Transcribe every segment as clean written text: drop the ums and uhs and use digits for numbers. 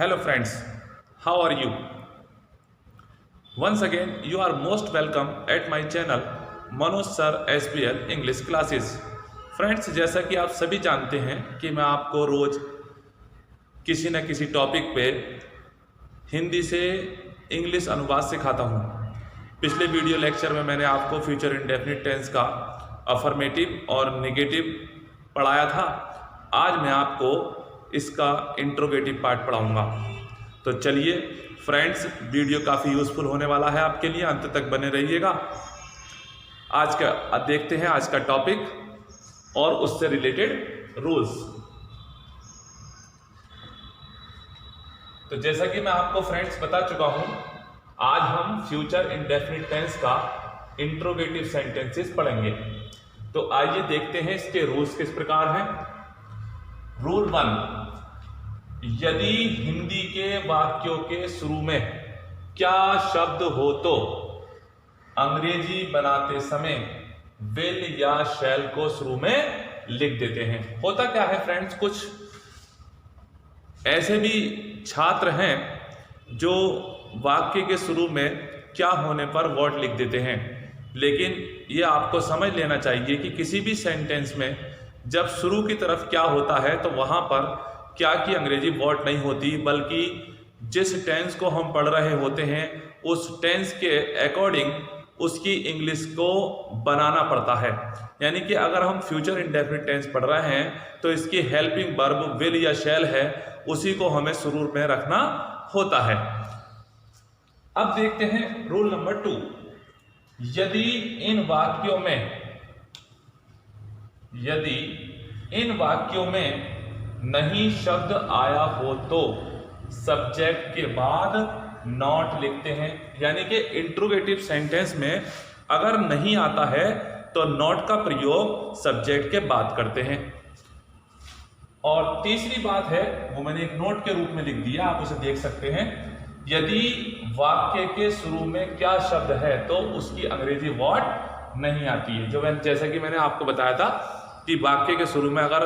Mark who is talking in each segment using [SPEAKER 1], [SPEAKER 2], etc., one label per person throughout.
[SPEAKER 1] Hello friends, how are you? Once again, you are most welcome at my channel Manoj sir SBL English classes. Friends, जैसा कि आप सभी जानते हैं कि मैं आपको रोज़ किसी न किसी टॉपिक पे हिंदी से इंग्लिश अनुवाद सिखाता हूँ। पिछले वीडियो लेक्चर में मैंने आपको फ्यूचर इंडेफिनिट टेंस का अफर्मेटिव और नेगेटिव पढ़ाया था। आज मैं आपको इसका इंट्रोगेटिव पार्ट पढ़ाऊँगा। तो चलिए फ्रेंड्स, वीडियो काफ़ी यूज़फुल होने वाला है आपके लिए, अंत तक बने रहिएगा। आज का देखते हैं आज का टॉपिक और उससे रिलेटेड रूल्स। तो जैसा कि मैं आपको फ्रेंड्स बता चुका हूं, आज हम फ्यूचर इंडेफिनिट टेंस का इंट्रोगेटिव सेंटेंसेस पढ़ेंगे। तो आइए देखते हैं इसके रूल्स किस प्रकार हैं। रूल 1, यदि हिंदी के वाक्यों के शुरू में क्या शब्द हो तो अंग्रेजी बनाते समय विल या शैल को शुरू में लिख देते हैं। होता क्या है फ्रेंड्स, कुछ ऐसे भी छात्र हैं जो वाक्य के शुरू में क्या होने पर व्हाट लिख देते हैं, लेकिन ये आपको समझ लेना चाहिए कि किसी भी सेंटेंस में जब शुरू की तरफ क्या होता है तो वहां पर क्या की अंग्रेजी व्हाट नहीं होती, बल्कि जिस टेंस को हम पढ़ रहे होते हैं उस टेंस के अकॉर्डिंग उसकी इंग्लिश को बनाना पड़ता है। यानी कि अगर हम फ्यूचर इंडेफिनिट टेंस पढ़ रहे हैं तो इसकी हेल्पिंग वर्ब विल या शैल है, उसी को हमें शुरू में रखना होता है। अब देखते हैं रूल नंबर 2, यदि इन वाक्यों में नहीं शब्द आया हो तो सब्जेक्ट के बाद नॉट लिखते हैं। यानी कि इंट्रोगेटिव सेंटेंस में अगर नहीं आता है तो नॉट का प्रयोग सब्जेक्ट के बाद करते हैं। और तीसरी बात है, वो मैंने एक नोट के रूप में लिख दिया, आप उसे देख सकते हैं। यदि वाक्य के शुरू में क्या शब्द है तो उसकी अंग्रेजी व्हाट नहीं आती है। जैसा कि मैंने आपको बताया था कि वाक्य के शुरू में अगर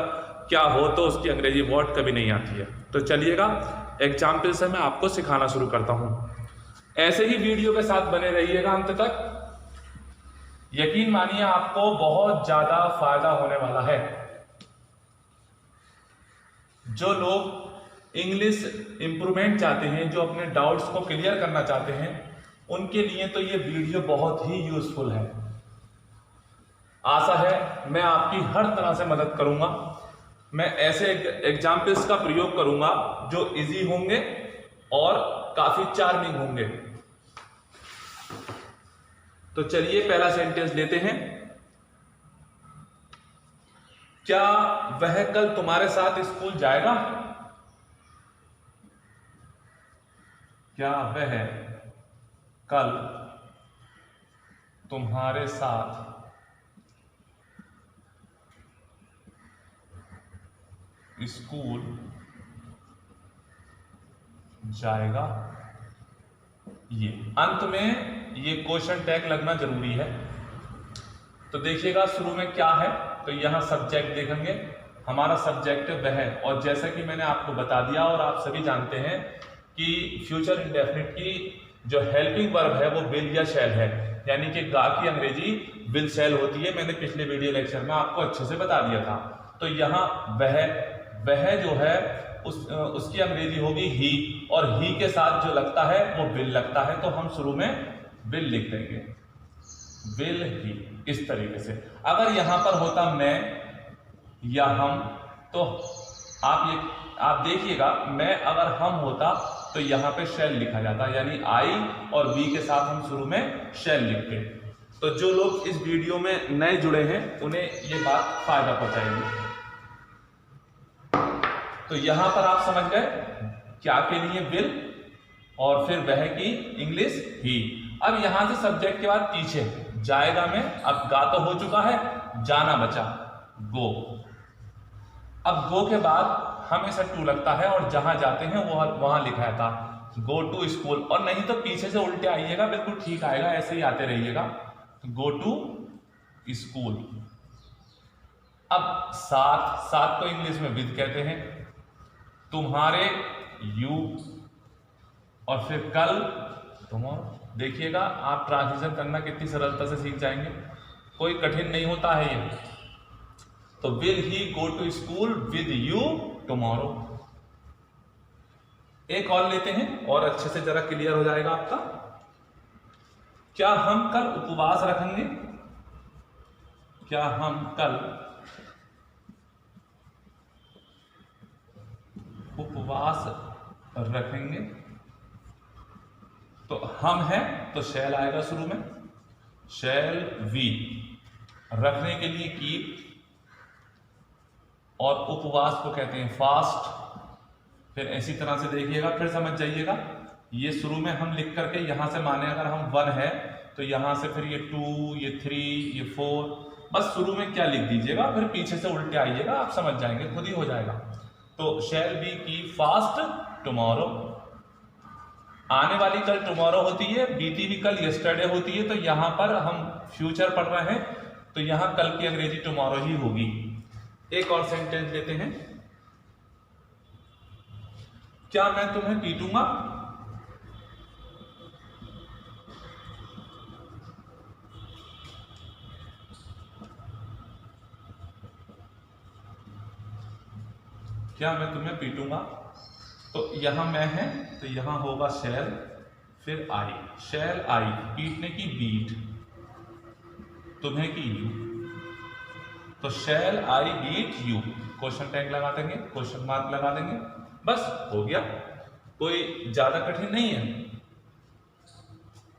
[SPEAKER 1] क्या हो तो उसकी अंग्रेजी व्हाट कभी नहीं आती है। तो चलिएगा एग्जाम्पल से मैं आपको सिखाना शुरू करता हूं। ऐसे ही वीडियो के साथ बने रहिएगा अंत तक। यकीन मानिए आपको बहुत ज्यादा फायदा होने वाला है। जो लोग इंग्लिश इंप्रूवमेंट चाहते हैं, जो अपने डाउट्स को क्लियर करना चाहते हैं, उनके लिए तो ये वीडियो बहुत ही यूजफुल है। आशा है मैं आपकी हर तरह से मदद करूंगा। मैं ऐसे एग्जाम्पल्स का प्रयोग करूंगा जो इजी होंगे और काफी चार्मिंग होंगे। तो चलिए पहला सेंटेंस लेते हैं। क्या वह कल तुम्हारे साथ स्कूल जाएगा? क्या वह कल तुम्हारे साथ स्कूल जाएगा? ये अंत में ये क्वेश्चन टैग लगना जरूरी है। तो देखिएगा शुरू में क्या है, तो यहां सब्जेक्ट देखेंगे। हमारा सब्जेक्ट वह है, और जैसा कि मैंने आपको बता दिया और आप सभी जानते हैं कि फ्यूचर इंडेफिनिट की जो हेल्पिंग वर्ब है वो विल या शैल है। यानी कि गा की अंग्रेजी विल शैल होती है। मैंने पिछले वीडियो लेक्चर में आपको अच्छे से बता दिया था। तो यहां वह जो है उसकी अंग्रेजी होगी ही, और ही के साथ जो लगता है वो विल लगता है, तो हम शुरू में विल लिख देंगे, विल ही, इस तरीके से। अगर यहां पर होता मैं या हम तो आप देखिएगा, मैं अगर हम होता तो यहां पे शैल लिखा जाता, यानी आई और वी के साथ हम शुरू में शैल लिखते। तो जो लोग इस वीडियो में नए जुड़े हैं उन्हें ये बात फायदा पहुंचाएगी। तो यहां पर आप समझ गए क्या के लिए विल और फिर वह की इंग्लिश ही। अब यहां से सब्जेक्ट के बाद पीछे जाएगा में, अब गा तो हो चुका है, जाना बचा, गो। अब गो के बाद हमेशा टू लगता है और जहां जाते हैं वो वहां लिखा था गो टू स्कूल, और नहीं तो पीछे से उल्टे आइएगा, बिल्कुल ठीक आएगा, ऐसे ही आते रहिएगा। Go to school. अब साथ को इंग्लिश में विद कहते हैं। तुम्हारे यू और फिर कल टुमारो। देखिएगा आप ट्रांजिशन करना कितनी सरलता से सीख जाएंगे, कोई कठिन नहीं होता है ये। तो will he go to school with you tomorrow. एक और लेते हैं और अच्छे से जरा क्लियर हो जाएगा आपका। क्या हम कल उपवास रखेंगे? क्या हम कल उपवास रखेंगे? तो हम है तो शैल आएगा शुरू में, शैल वी। रखने के लिए कीप, और उपवास को कहते हैं फास्ट। फिर इसी तरह से देखिएगा, फिर समझ जाइएगा। ये शुरू में हम लिख करके यहां से माने अगर हम 1 है तो यहां से फिर ये 2, ये 3, ये 4, बस शुरू में क्या लिख दीजिएगा, फिर पीछे से उल्टे आइएगा, आप समझ जाएंगे, खुद ही हो जाएगा। तो शैल बी की फास्ट टुमारो। आने वाली कल टुमारो होती है, बीती हुई कल यस्टरडे होती है, तो यहां पर हम फ्यूचर पढ़ रहे हैं तो यहां कल की अंग्रेजी टुमारो ही होगी। एक और सेंटेंस लेते हैं। क्या मैं तुम्हें पीटूंगा? क्या मैं तुम्हें पीटूंगा? तो यहां मैं है तो यहां होगा शैल, फिर आई, शैल आई, पीटने की बीट, तुम्हें की यू, तो शैल I beat you. Question tag लगा देंगे, क्वेश्चन मार्क लगा देंगे, बस हो गया, कोई ज्यादा कठिन नहीं है।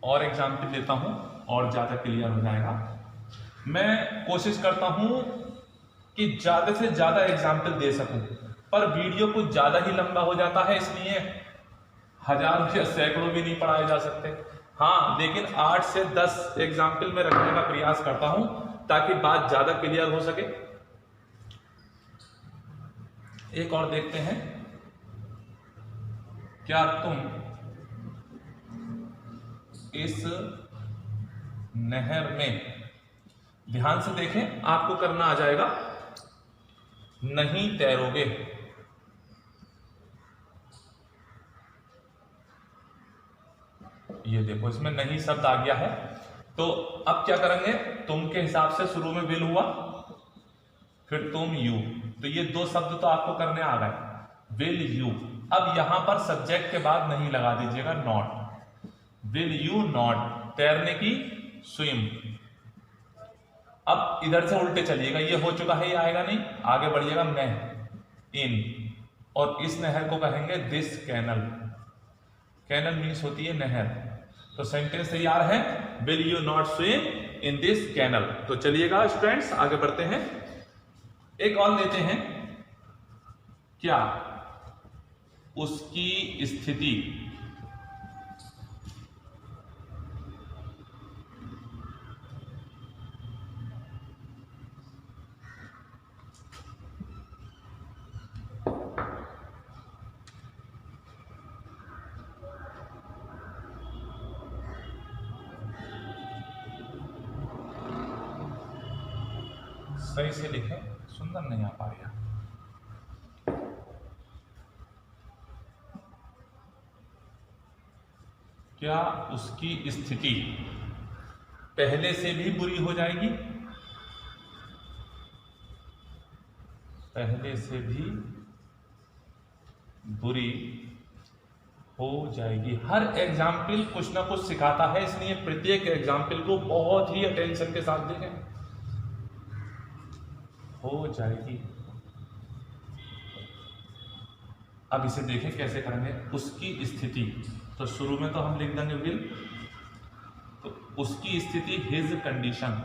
[SPEAKER 1] और एग्जाम्पल देता हूं और ज्यादा क्लियर हो जाएगा। मैं कोशिश करता हूं कि ज्यादा से ज्यादा एग्जाम्पल दे सकूं, पर वीडियो कुछ ज्यादा ही लंबा हो जाता है, इसलिए हजारों या सैकड़ों भी नहीं पढ़ाए जा सकते। हाँ, लेकिन 8 से 10 एग्जाम्पल में रखने का प्रयास करता हूं ताकि बात ज्यादा क्लियर हो सके। एक और देखते हैं। क्या तुम इस नहर में, ध्यान से देखें, आपको करना आ जाएगा, नहीं तैरोगे? ये देखो इसमें नहीं शब्द आ गया है, तो अब क्या करेंगे, तुम के हिसाब से शुरू में विल हुआ, फिर तुम यू, तो ये 2 शब्द तो आपको करने आ गए, विल यू। अब यहां पर सब्जेक्ट के बाद नहीं लगा दीजिएगा, नॉट, विल यू नॉट, तैरने की स्विम। अब इधर से उल्टे चलिएगा, ये हो चुका है, ये आएगा नहीं, आगे बढ़िएगा, मैं, इन, और इस नहर को कहेंगे दिस कैनल। कैनल मीन्स होती है नहर। तो सेंटेंस तैयार है, will you not swim in this canal. तो चलिएगा स्टूडेंट्स आगे बढ़ते हैं। एक और लेते हैं। क्या उसकी स्थिति सही से लिखें, सुंदर नहीं आ पा रहा। क्या उसकी स्थिति पहले से भी बुरी हो जाएगी? पहले से भी बुरी हो जाएगी। हर एग्जाम्पल कुछ ना कुछ सिखाता है, इसलिए प्रत्येक एग्जाम्पल को बहुत ही अटेंशन के साथ देखें। हो जाएगी। अब इसे देखें कैसे करेंगे। उसकी स्थिति, तो शुरू में तो हम लिख देंगे विल, तो उसकी स्थिति हिज कंडीशन।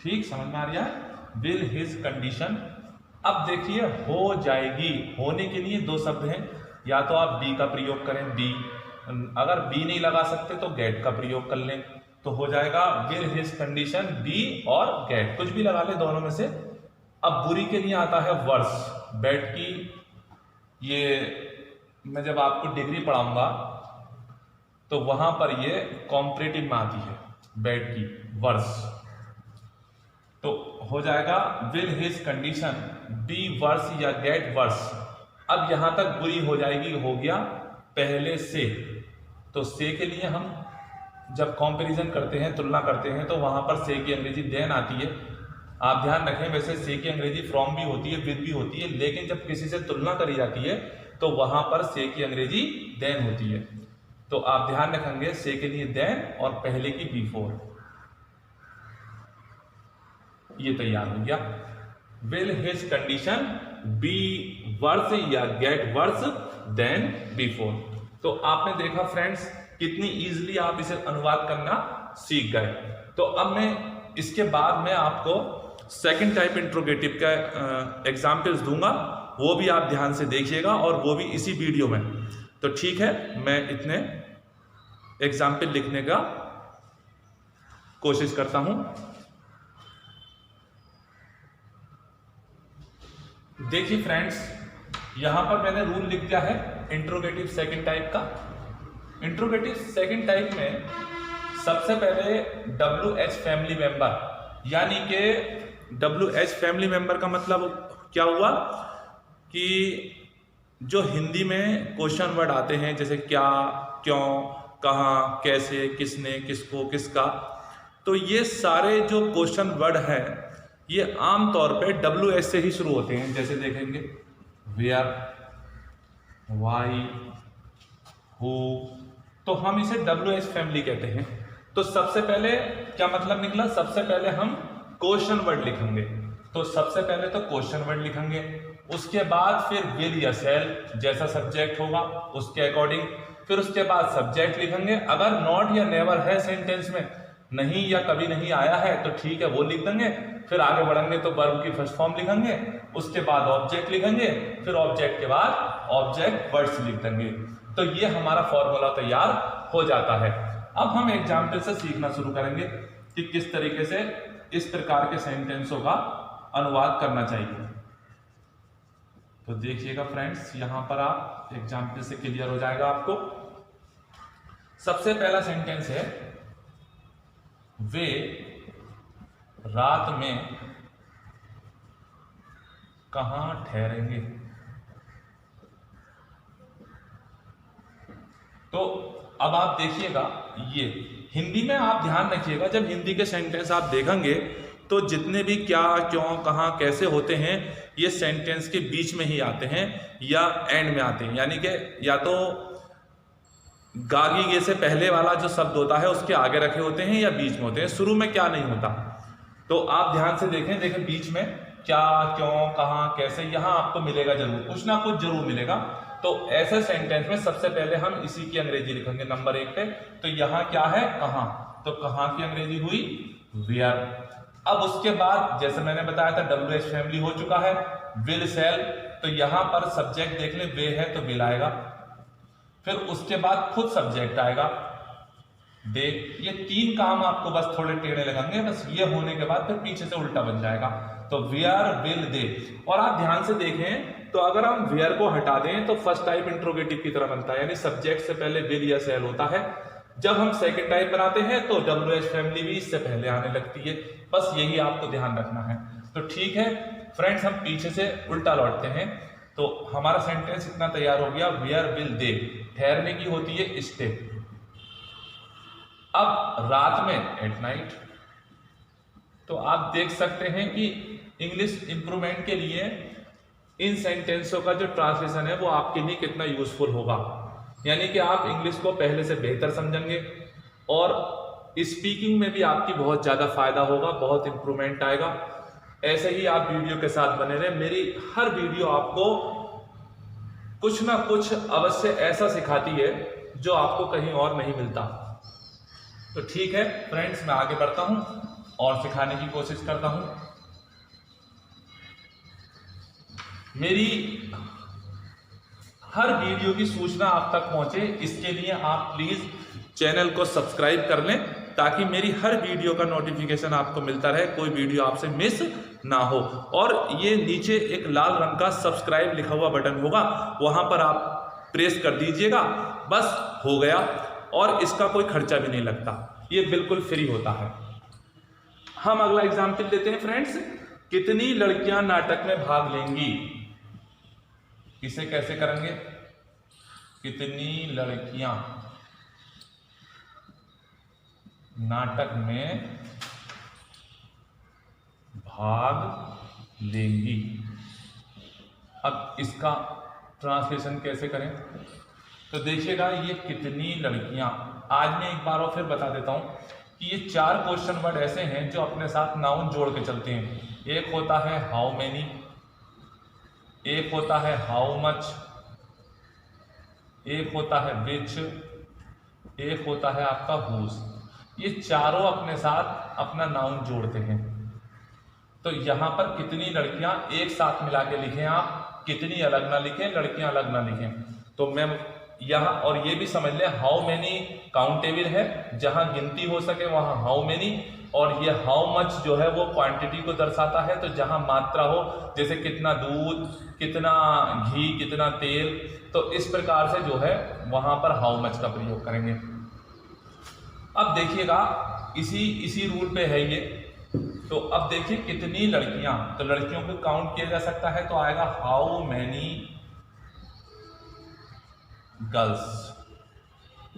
[SPEAKER 1] ठीक समझ में आ रहा है, विल हिज कंडीशन। अब देखिए हो जाएगी, होने के लिए 2 शब्द हैं, या तो आप बी का प्रयोग करें, बी, अगर बी नहीं लगा सकते तो गेट का प्रयोग कर लें, तो हो जाएगा विल हिज कंडीशन, बी और गेट, कुछ भी लगा ले दोनों में से। अब बुरी के लिए आता है वर्स, बैड की, ये मैं जब आपको डिग्री पढ़ाऊंगा तो वहां पर ये कॉम्परेटिव में आती है, बैड की, वर्स। तो हो जाएगा will his condition B verse या गेट वर्स। अब यहां तक बुरी हो जाएगी, हो गया पहले से। तो से के लिए हम जब कंपैरिजन करते हैं, तुलना करते हैं, तो वहां पर से की अंग्रेजी देन आती है। आप ध्यान रखें, वैसे से की अंग्रेजी फ्रॉम भी होती है, विद भी होती है, लेकिन जब किसी से तुलना करी जाती है तो वहां पर से की अंग्रेजी देन होती है। तो आप ध्यान रखेंगे से के लिए देन और पहले की बिफोर। ये तैयार हो गया। Will his condition B verse या गेट वर्स देन बिफोर। तो आपने देखा फ्रेंड्स कितनी इजीली आप इसे अनुवाद करना सीख गए। तो अब मैं इसके बाद में आपको सेकंड टाइप इंट्रोगेटिव का एग्जाम्पल्स दूंगा, वो भी आप ध्यान से देखिएगा और वो भी इसी वीडियो में। तो ठीक है, मैं इतने एग्जाम्पल लिखने का कोशिश करता हूं। देखिए फ्रेंड्स, यहां पर मैंने रूल लिख दिया है इंट्रोगेटिव सेकंड टाइप का। इंट्रोगेटिव सेकंड टाइप में सबसे पहले WH फैमिली मेंबर, यानी कि WH फैमिली मेंबर का मतलब क्या हुआ कि जो हिंदी में क्वेश्चन वर्ड आते हैं, जैसे क्या, क्यों, कहाँ, कैसे, किसने, किसको, किसका, तो ये सारे जो क्वेश्चन वर्ड हैं ये आमतौर पे WH से ही शुरू होते हैं। जैसे देखेंगे वेयर, वाई, हु, तो हम इसे WH फैमिली कहते हैं। तो सबसे पहले क्या मतलब निकला, सबसे पहले हम क्वेश्चन वर्ड लिखेंगे। तो सबसे पहले तो क्वेश्चन वर्ड लिखेंगे, उसके बाद फिर विल या शैल जैसा सब्जेक्ट होगा उसके अकॉर्डिंग, फिर उसके बाद सब्जेक्ट लिखेंगे। अगर नॉट या नेवर है सेंटेंस में, नहीं या कभी नहीं आया है, तो ठीक है वो लिख देंगे। फिर आगे बढ़ेंगे तो वर्ब की फर्स्ट फॉर्म लिखेंगे, उसके बाद ऑब्जेक्ट लिखेंगे, फिर ऑब्जेक्ट के बाद ऑब्जेक्ट वर्ड्स लिख देंगे। तो ये हमारा फॉर्मूला तैयार हो जाता है। अब हम एग्जाम्पल से सीखना शुरू करेंगे कि किस तरीके से इस प्रकार के सेंटेंसों का अनुवाद करना चाहिए। तो देखिएगा फ्रेंड्स, यहां पर आप एग्जाम्पल से क्लियर हो जाएगा आपको। सबसे पहला सेंटेंस है वे रात में कहां ठहरेंगे। तो अब आप देखिएगा, ये हिंदी में आप ध्यान रखिएगा, जब हिंदी के सेंटेंस आप देखेंगे तो जितने भी क्या, क्यों, कहां, कैसे होते हैं, ये सेंटेंस के बीच में ही आते हैं या एंड में आते हैं। यानी कि या तो गागी गे से पहले वाला जो शब्द होता है उसके आगे रखे होते हैं या बीच में होते हैं, शुरू में क्या नहीं होता। तो आप ध्यान से देखें बीच में क्या, क्यों, कहां, कैसे, यहां आपको मिलेगा जरूर, कुछ ना कुछ जरूर मिलेगा। तो ऐसे सेंटेंस में सबसे पहले हम इसी की अंग्रेजी लिखेंगे नंबर 1 पे। तो यहां क्या है, कहां, तो कहां की अंग्रेजी हुई वेयर। अब उसके बाद जैसे मैंने बताया था WH फैमिली हो चुका है, विल, शैल, तो यहां पर सब्जेक्ट देख ले, वे है तो विल आएगा, फिर उसके बाद खुद सब्जेक्ट आएगा दे। ये 3 काम आपको बस थोड़े टेढ़े लगेंगे, बस ये होने के बाद फिर पीछे से उल्टा बन जाएगा। तो वेयर, विल, दे। और आप ध्यान से देखें तो अगर हम वेयर को हटा दें तो फर्स्ट टाइप इंट्रोगेटिव की तरह बनता है, यानी सब्जेक्ट से पहले विल या शैल होता है। जब हम सेकंड टाइप बनाते हैं तो WH फैमिली भी इससे पहले आने लगती है। बस यही आपको ध्यान रखना है। तो ठीक है फ्रेंड्स, हम पीछे से उल्टा लौटते हैं। तो हमारा सेंटेंस इतना तैयार हो गया, वेयर, विल, दे, ठहरने की होती है स्टे। अब रात में एट नाइट। तो आप देख सकते हैं कि इंग्लिश इंप्रूवमेंट के लिए इन सेंटेंसों का जो ट्रांसलेशन है वो आपके लिए कितना यूजफुल होगा, यानी कि आप इंग्लिश को पहले से बेहतर समझेंगे और स्पीकिंग में भी आपकी बहुत ज़्यादा फायदा होगा, बहुत इंप्रूवमेंट आएगा। ऐसे ही आप वीडियो के साथ बने रहें। मेरी हर वीडियो आपको कुछ ना कुछ अवश्य ऐसा सिखाती है जो आपको कहीं और नहीं मिलता। तो ठीक है फ्रेंड्स, मैं आगे बढ़ता हूं और सिखाने की कोशिश करता हूं। मेरी हर वीडियो की सूचना आप तक पहुंचे, इसके लिए आप प्लीज चैनल को सब्सक्राइब कर लें ताकि मेरी हर वीडियो का नोटिफिकेशन आपको मिलता रहे, कोई वीडियो आपसे मिस ना हो। और ये नीचे एक लाल रंग का सब्सक्राइब लिखा हुआ बटन होगा, वहां पर आप प्रेस कर दीजिएगा, बस हो गया। और इसका कोई खर्चा भी नहीं लगता, ये बिल्कुल फ्री होता है। हम अगला एग्जाम्पल लेते हैं फ्रेंड्स, कितनी लड़कियां नाटक में भाग लेंगी। इसे कैसे करेंगे, कितनी लड़कियां नाटक में भाग लेंगी। अब इसका ट्रांसलेशन कैसे करें, तो देखिएगा ये कितनी लड़कियां, आज मैं एक बार और फिर बता देता हूं कि ये 4 क्वेश्चन वर्ड ऐसे हैं जो अपने साथ नाउन जोड़ के चलते हैं। एक होता है हाउ मेनी, एक होता है हाउ मच, एक होता है विच, एक होता है आपका हुज। ये चारों अपने साथ अपना नाउन जोड़ते हैं। तो यहां पर कितनी लड़कियां एक साथ मिला के लिखें, आप कितनी अलग ना लिखें, लड़कियां अलग ना लिखें। तो मैं यहाँ और ये भी समझ लें, हाउ मेनी काउंटेबल है, जहां गिनती हो सके वहां हाउ मेनी, और ये हाउ मच जो है वो क्वांटिटी को दर्शाता है, तो जहां मात्रा हो, जैसे कितना दूध, कितना घी, कितना तेल, तो इस प्रकार से जो है वहां पर हाउ मच का प्रयोग करेंगे। अब देखिएगा इसी रूल पे है ये। तो अब देखिए कितनी लड़कियां, तो लड़कियों को काउंट किया जा सकता है, तो आएगा हाउ मैनी गर्ल्स,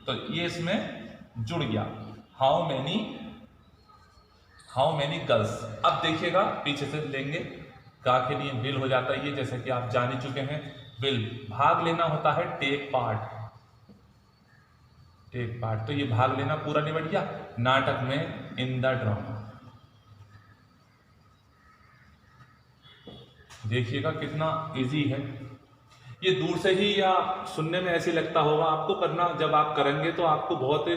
[SPEAKER 1] तो ये इसमें जुड़ गया, हाउ मैनी गर्ल्स। अब देखिएगा पीछे से लेंगे, का के लिए विल हो जाता है, ये जैसे कि आप जान ही चुके हैं। विल भाग लेना होता है टेक पार्ट, तो ये भाग लेना पूरा निबट गया नाटक में, इन द ड्रामा। देखिएगा कितना इजी है ये। दूर से ही या सुनने में ऐसे लगता होगा, आपको करना जब आप करेंगे तो आपको बहुत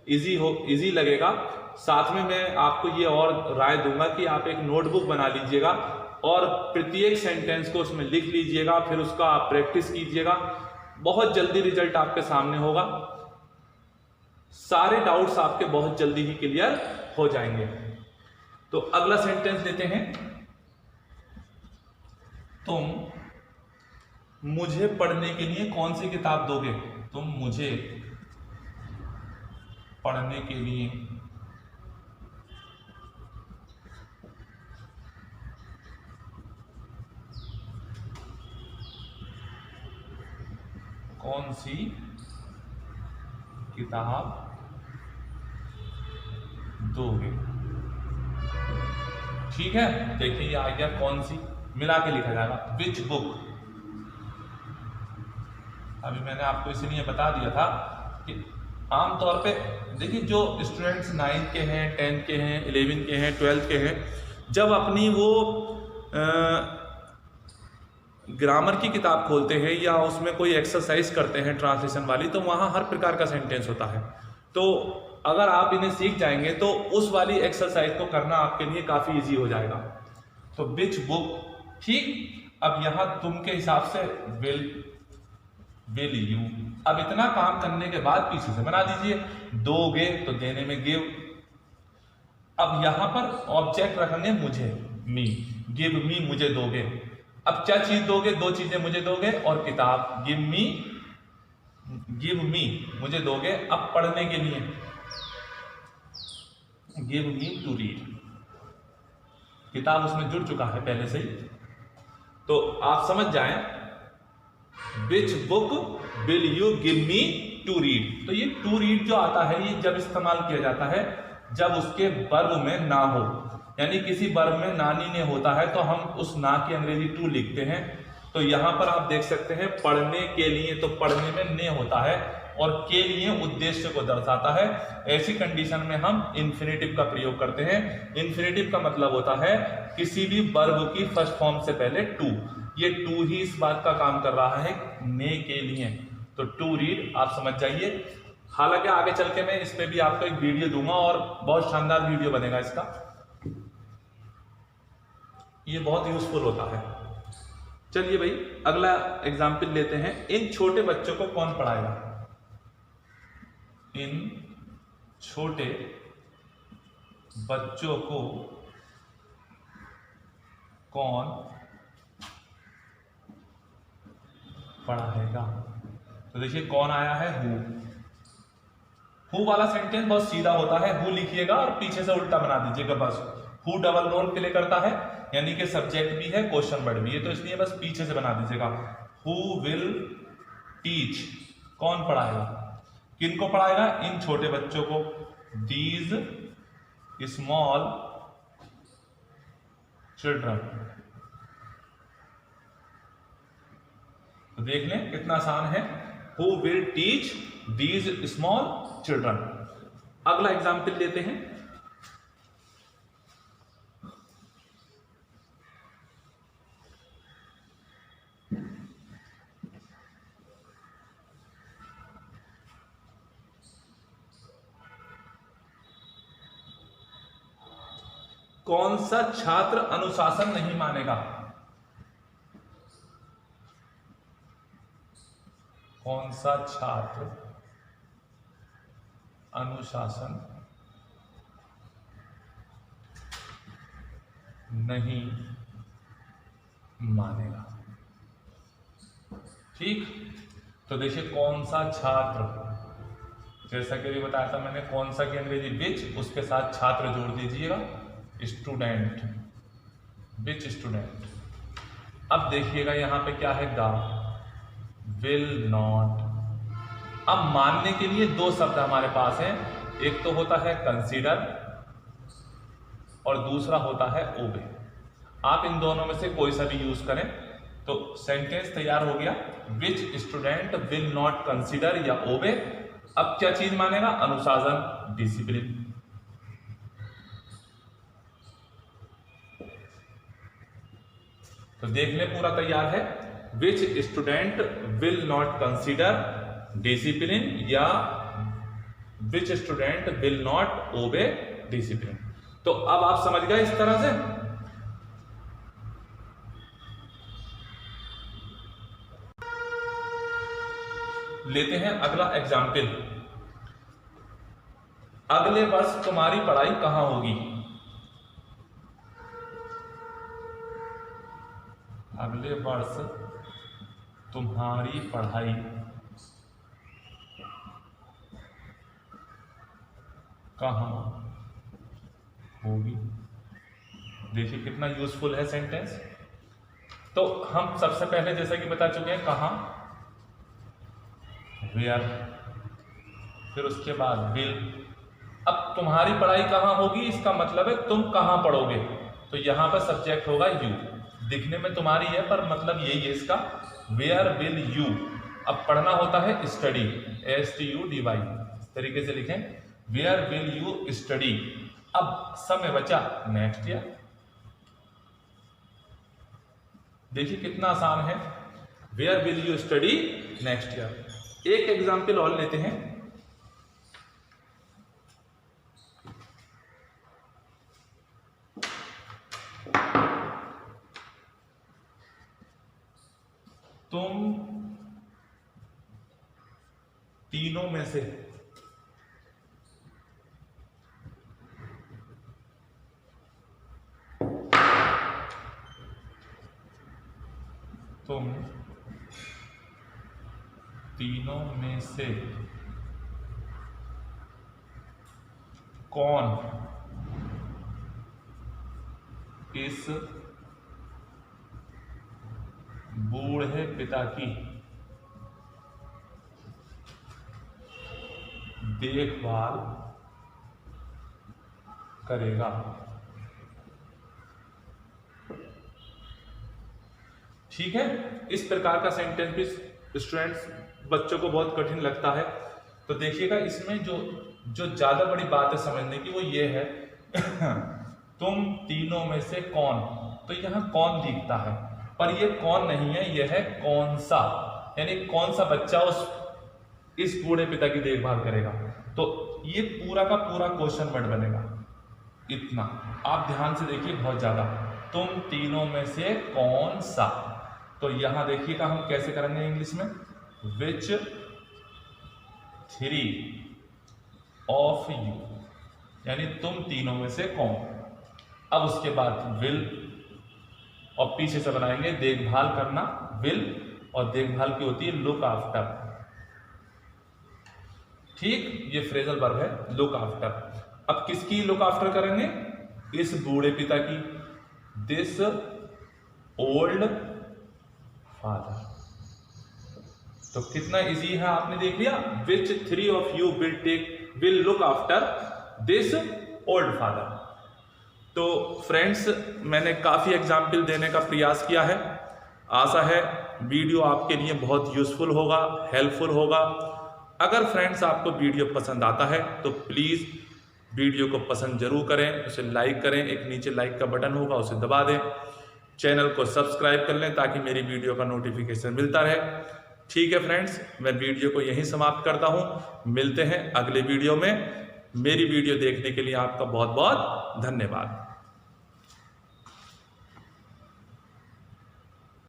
[SPEAKER 1] इजी लगेगा। साथ में मैं आपको ये और राय दूंगा कि आप एक नोटबुक बना लीजिएगा और प्रत्येक सेंटेंस को उसमें लिख लीजिएगा, फिर उसका आप प्रैक्टिस कीजिएगा। बहुत जल्दी रिजल्ट आपके सामने होगा, सारे डाउट्स आपके बहुत जल्दी ही क्लियर हो जाएंगे। तो अगला सेंटेंस लेते हैं, तुम मुझे पढ़ने के लिए कौन सी किताब दोगे, तुम मुझे पढ़ने के लिए कौन सी किताब दोगे। ठीक है, देखिए ये आ गया कौन सी, मिला के लिखा जाएगा विच बुक। अभी मैंने आपको इसलिए बता दिया था कि आमतौर पे देखिए जो स्टूडेंट्स 9th के हैं, 10th के हैं, 11th के हैं, 12th के हैं, जब अपनी वो ग्रामर की किताब खोलते हैं या उसमें कोई एक्सरसाइज करते हैं ट्रांसलेशन वाली, तो वहाँ हर प्रकार का सेंटेंस होता है। तो अगर आप इन्हें सीख जाएंगे तो उस वाली एक्सरसाइज को करना आपके लिए काफ़ी इजी हो जाएगा। तो विच बुक, ठीक। अब यहाँ तुम के हिसाब से विल यू। अब इतना काम करने के बाद पीछे से बना दीजिए, दोगे तो देने में गिव। अब यहां पर ऑब्जेक्ट रखेंगे मुझे, मी, गिव मी, मुझे दोगे। अब क्या चीज दोगे, 2 चीजें मुझे दोगे और किताब, गिव मी मुझे दोगे। अब पढ़ने के लिए गिव मी टू रीड, किताब उसमें जुड़ चुका है पहले से ही, तो आप समझ जाएं which book will you give me to read. तो ये टू रीड जो आता है ये जब इस्तेमाल किया जाता है जब उसके वर्ब में ना हो, यानी किसी वर्ब में नानी ने होता है तो हम उस ना की अंग्रेजी टू लिखते हैं। तो यहां पर आप देख सकते हैं पढ़ने के लिए, तो पढ़ने में ने होता है और के लिए उद्देश्य को दर्शाता है। ऐसी कंडीशन में हम इन्फिनेटिव का प्रयोग करते हैं। इन्फिनेटिव का मतलब होता है किसी भी वर्ब की फर्स्ट फॉर्म से पहले टू। ये टू ही इस बात का काम कर रहा है ने के लिए, तो टू रीड आप समझ जाइए। हालांकि आगे चल के मैं इस पे भी आपको एक वीडियो दूंगा और बहुत शानदार वीडियो बनेगा इसका, ये बहुत यूजफुल होता है। चलिए भाई अगला एग्जाम्पल लेते हैं, इन छोटे बच्चों को कौन पढ़ाएगा। इन छोटे बच्चों को कौन पढ़ाएगा। तो देखिए कौन आया है, हु वाला सेंटेंस बहुत सीधा होता है, हु लिखिएगा और पीछे से उल्टा बना दीजिएगा बस। हु डबल रोल प्ले करता है, यानी कि सब्जेक्ट भी है क्वेश्चन वर्ड भी है, तो इसलिए बस पीछे से बना दीजिएगा। हु विल टीच, कौन पढ़ाएगा, किनको पढ़ाएगा, इन छोटे बच्चों को, दीज स्मॉल चिल्ड्रन। तो देख लें कितना आसान है, who will teach these small children. अगला एग्जाम्पल लेते हैं। कौन सा छात्र अनुशासन नहीं मानेगा, कौन सा छात्र अनुशासन नहीं मानेगा। ठीक, तो देखिए कौन सा छात्र, जैसा कि अभी बताया था मैंने, कौन सा की अंग्रेजी विच, उसके साथ छात्र जोड़ दीजिएगा, स्टूडेंट, विच स्टूडेंट। अब देखिएगा यहां पे क्या है, द विल नॉट। अब मानने के लिए दो शब्द हमारे पास हैं, एक तो होता है कंसीडर और दूसरा होता है ओबे। आप इन दोनों में से कोई सा भी यूज करें तो सेंटेंस तैयार हो गया, विच स्टूडेंट विल नॉट कंसीडर या ओबे। अब क्या चीज मानेगा, अनुशासन, डिसिप्लिन। तो देख ले पूरा तैयार है, which student will not consider discipline या which student will not obey discipline. तो अब आप समझ गए इस तरह से। लेते हैं अगला एग्जाम्पल। अगले वर्ष तुम्हारी पढ़ाई कहां होगी, अगले वर्ष तुम्हारी पढ़ाई कहां होगी। देखिए कितना यूजफुल है सेंटेंस। तो हम सबसे पहले जैसा कि बता चुके हैं कहां, वेयर, फिर उसके बाद विल। अब तुम्हारी पढ़ाई कहां होगी, इसका मतलब है तुम कहां पढ़ोगे, तो यहां पर सब्जेक्ट होगा यू। दिखने में तुम्हारी है पर मतलब यही है इसका, वेयर विल यू। अब पढ़ना होता है स्टडी, STUDY, इस तरीके से लिखें, वेयर विल यू स्टडी। अब समय बचा नेक्स्ट ईयर। देखिए कितना आसान है, where will you study next year. एक एग्जाम्पल और लेते हैं। तुम तीनों में से कौन इस बूढ़े पिता की देखभाल करेगा। ठीक है, इस प्रकार का सेंटेंस भी स्टूडेंट्स बच्चों को बहुत कठिन लगता है। तो देखिएगा इसमें जो ज्यादा बड़ी बात है समझने की वो ये है तुम तीनों में से कौन, तो यहां कौन दिखता है पर ये कौन नहीं है, यह है कौन सा, यानी कौन सा बच्चा इस बूढ़े पिता की देखभाल करेगा। तो ये पूरा का पूरा क्वेश्चन वर्ड बनेगा। इतना आप ध्यान से देखिए, बहुत ज्यादा, तुम तीनों में से कौन सा। तो यहां देखिएगा हम कैसे करेंगे इंग्लिश में, विच 3 ऑफ यू, यानी तुम तीनों में से कौन। अब उसके बाद विल और पीछे से बनाएंगे देखभाल करना, विल, और देखभाल की होती है लुक आफ्टर। ठीक, ये फ्रेजल वर्ब है लुक आफ्टर। अब किसकी लुक आफ्टर करेंगे, इस बूढ़े पिता की, दिस ओल्ड फादर। तो कितना इजी है आपने देख लिया। विच 3 of you will look after this old father. तो फ्रेंड्स, मैंने काफी एग्जाम्पल देने का प्रयास किया है। आशा है वीडियो आपके लिए बहुत यूजफुल होगा, हेल्पफुल होगा। अगर फ्रेंड्स आपको वीडियो पसंद आता है तो प्लीज वीडियो को पसंद जरूर करें, उसे लाइक करें, एक नीचे लाइक का बटन होगा उसे दबा दें, चैनल को सब्सक्राइब कर लें ताकि मेरी वीडियो का नोटिफिकेशन मिलता रहे। ठीक है फ्रेंड्स, मैं वीडियो को यहीं समाप्त करता हूं। मिलते हैं अगले वीडियो में। मेरी वीडियो देखने के लिए आपका बहुत बहुत धन्यवाद।